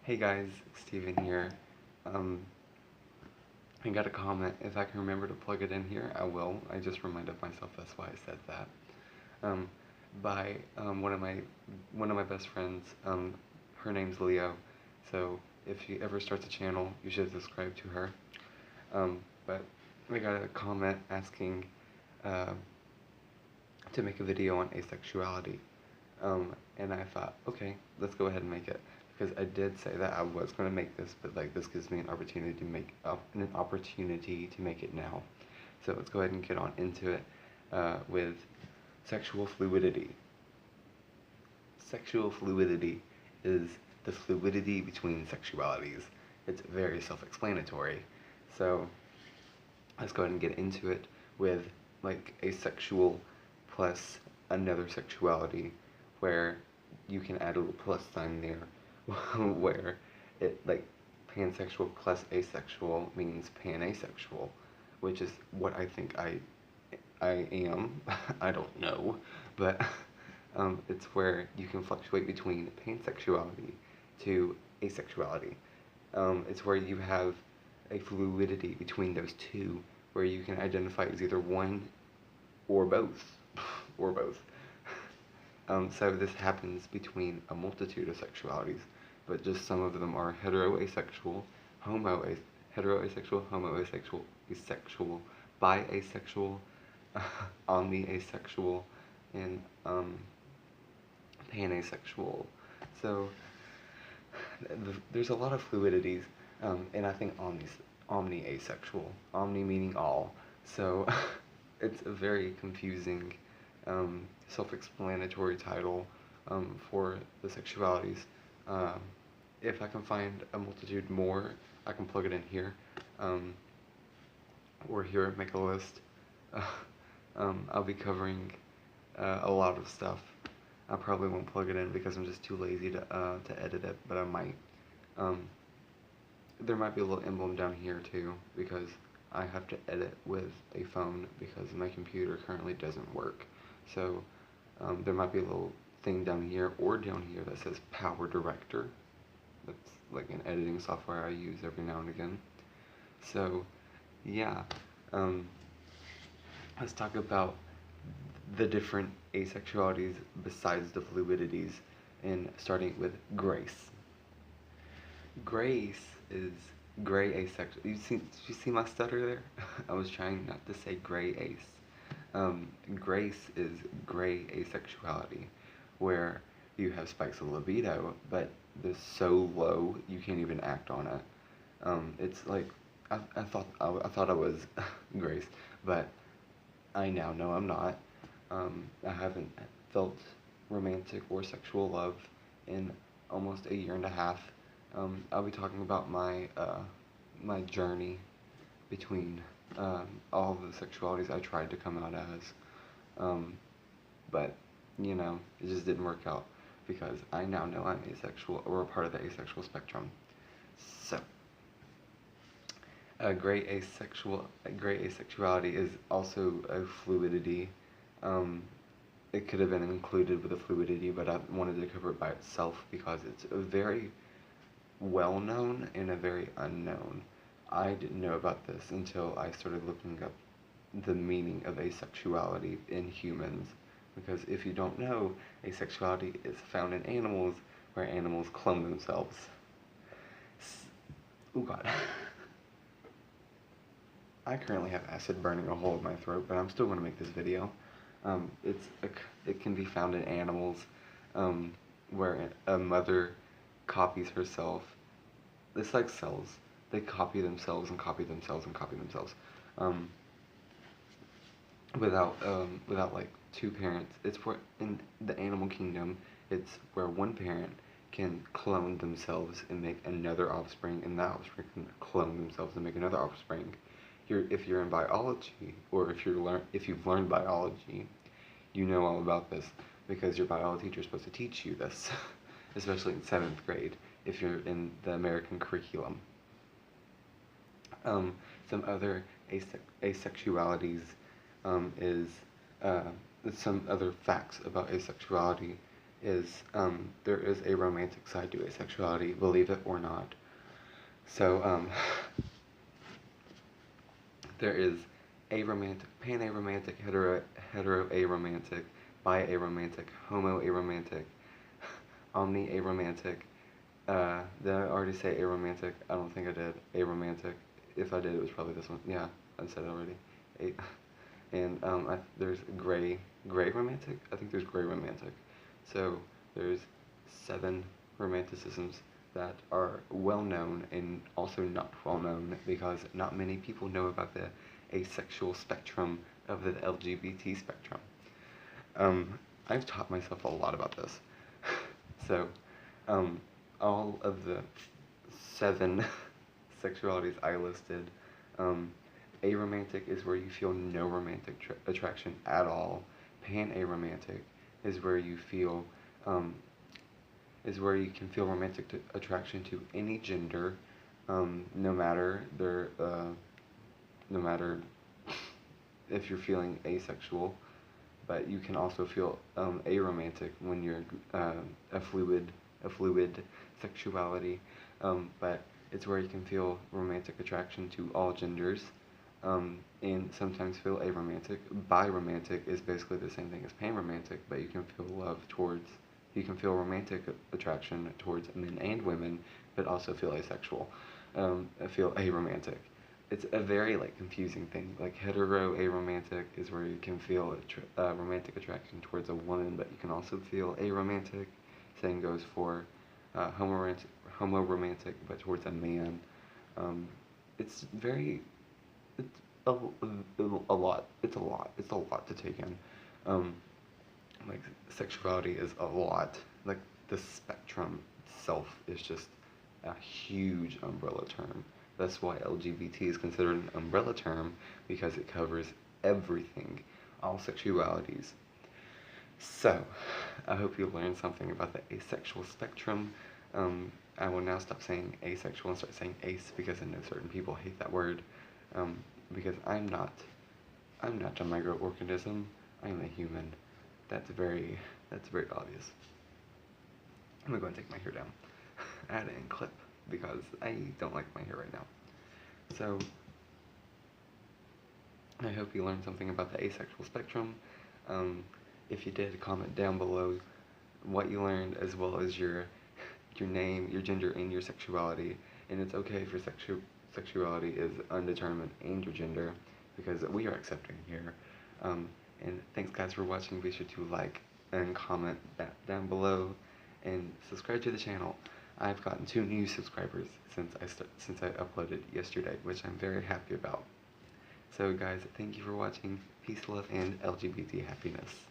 Hey guys, Steven here. Um, I got a comment. If I can remember to plug it in here, I will. I just reminded myself that's why I said that. Um, by one of my best friends. Her name's Leo. So if she ever starts a channel, you should subscribe to her. But we got a comment asking uh, to make a video on asexuality. And I thought, okay, let's go ahead and make it. Because I did say that I was going to make this, but like this gives me an opportunity to make it now. So let's go ahead and get on into it with sexual fluidity. Sexual fluidity is the fluidity between sexualities. It's very self-explanatory. So let's go ahead and get into it with like asexual plus another sexuality, where you can add a little plus sign there, where it like pansexual plus asexual means panasexual, which is what I think I am. I don't know, but it's where you can fluctuate between pansexuality to asexuality. It's where you have a fluidity between those two, where you can identify as either one or both, or both. So this happens between a multitude of sexualities, but just some of them are heteroasexual, heteroasexual, homoasexual, asexual, bisexual, omniasexual, and panasexual. So there's a lot of fluidities, and I think omniasexual, omni meaning all. So it's a very confusing, self-explanatory title for the sexualities. If I can find a multitude more, I can plug it in here, or here, make a list. I'll be covering a lot of stuff. I probably won't plug it in because I'm just too lazy to edit it, but I might. There might be a little emblem down here too, because I have to edit with a phone because my computer currently doesn't work. So there might be a little thing down here or down here that says Power Director. That's like an editing software I use every now and again. So yeah, let's talk about the different asexualities besides the fluidities, and starting with grace. Grace is gray asexual. Did you see my stutter there? I was trying not to say gray ace. Grace is gray asexuality, where you have spikes of libido, but they're so low you can't even act on it. It's like I thought I was Grace, but I now know I'm not. I haven't felt romantic or sexual love in almost a year and a half. I'll be talking about my journey between all the sexualities I tried to come out as, but you know, it just didn't work out because I now know I'm asexual, or a part of the asexual spectrum. So, gray asexuality is also a fluidity. It could have been included with a fluidity, but I wanted to cover it by itself because it's a very well known and a very unknown. I didn't know about this until I started looking up the meaning of asexuality in humans, because if you don't know, asexuality is found in animals, where animals clone themselves. Oh god. I currently have acid burning a hole in my throat, but I'm still going to make this video. It can be found in animals, where a mother copies herself. It's like cells. They copy themselves and copy themselves and copy themselves, without like two parents. It's where in the animal kingdom, it's where one parent can clone themselves and make another offspring, and that offspring can clone themselves and make another offspring. If you're in biology, or if you've learned biology, you know all about this, because your biology teacher is supposed to teach you this, especially in 7th grade if you're in the American curriculum. Some other asexualities is some other facts about asexuality is there is a romantic side to asexuality, believe it or not. So there is aromantic, pan-aromantic, hetero-aromantic, bi-aromantic, homo-aromantic, omni-aromantic. Did I already say aromantic? I don't think I did. Aromantic. If I did, it was probably this one. Yeah, I said it already. And there's gray romantic. I think there's gray romantic. So there's 7 romanticisms that are well known and also not well known because not many people know about the asexual spectrum of the LGBT spectrum. I've taught myself a lot about this. So, all of the 7 sexualities I listed, aromantic is where you feel no romantic attraction at all. Pan-aromantic is where you feel, is where you can feel romantic attraction to any gender, no matter no matter if you're feeling asexual, but you can also feel aromantic when you're a fluid sexuality, but it's where you can feel romantic attraction to all genders, and sometimes feel aromantic. Biromantic is basically the same thing as panromantic, but you can feel you can feel romantic attraction towards men and women, but also feel asexual, feel aromantic. It's a very confusing thing. Like hetero-aromantic is where you can feel romantic attraction towards a woman, but you can also feel aromantic. Same goes for homo-romantic, but towards a man. It's very, it's a lot. It's a lot. It's a lot to take in. Like sexuality is a lot. Like the spectrum itself is just a huge umbrella term. That's why LGBT is considered an umbrella term, because it covers everything, all sexualities. So, I hope you learned something about the asexual spectrum. I will now stop saying asexual and start saying ace, because I know certain people hate that word. Because I'm not a microorganism. I'm a human. That's very obvious. I'm gonna go and take my hair down. Add it in clip, because I don't like my hair right now. So, I hope you learned something about the asexual spectrum. If you did, comment down below what you learned, as well as your name, your gender, and your sexuality. And it's okay if your sexuality is undetermined and your gender, because we are accepting here. And thanks guys for watching. Be sure to like and comment that down below, and subscribe to the channel. I've gotten 2 new subscribers since I uploaded yesterday, which I'm very happy about. So guys, thank you for watching. Peace, love, and LGBT happiness.